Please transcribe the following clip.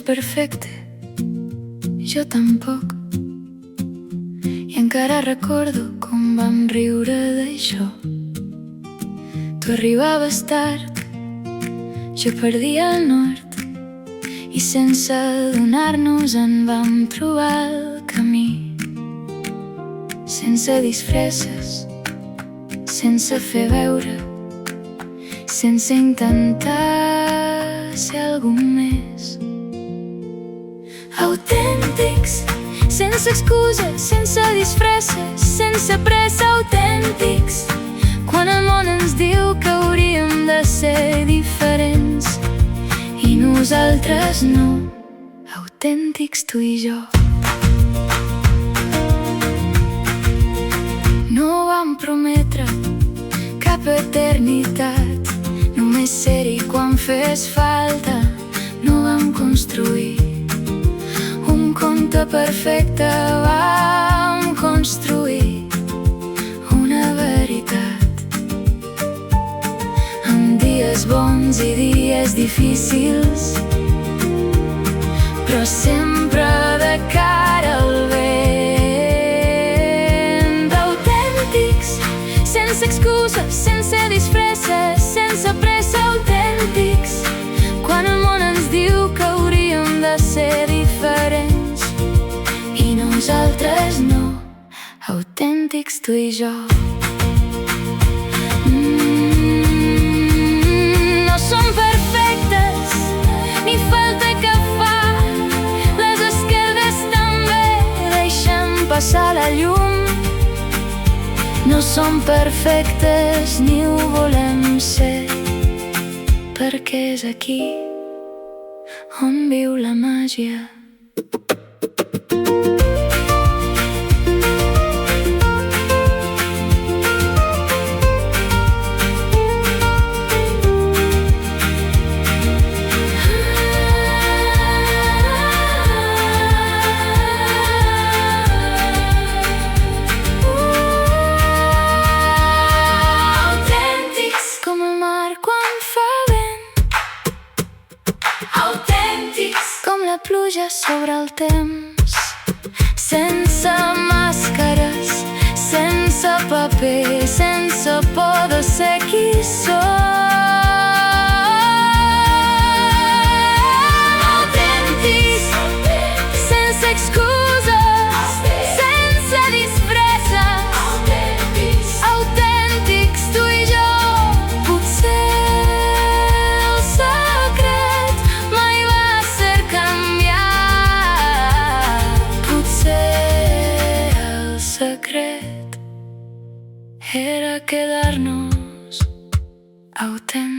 perfecte, jo tampoc. I encara recordo com vam riure d'això. Tu arribaves tard, jo perdia el nord, i sense adonar-nos en vam trobar el camí. Sense disfresses, sense fer veure, sense intentar ser algú més. Autèntics, sense excuses, sense disfresses, sense pressa. Autèntics, quan el món ens diu que hauríem de ser diferents i nosaltres no. Autèntics, tu i jo. No vam prometre cap eternitat, només ser-hi quan fes falta. No vam construir un conte perfecte, vam construir una veritat. Amb dies bons i dies difícils, però sempre de cara al vent. Autèntics, sense excuses, sense disfresses, sense pressa. Autèntics, quan el món ens diu que hauríem de ser diferents i nosaltres no. Autèntics, tu i jo. No som perfectes, ni falta que fa. Les esquerdes també deixem passar la llum. No som perfectes ni ho volem ser, perquè és aquí on viu la màgia. Com la pluja sobre el temps, sense màscares, sense paper, sense por de ser qui som. Autèntics, sense excuses, sense disfresses. Autèntics, tu i jo. Potser el secret mai va ser canviar. Potser el secret era quedar-nos autèntics.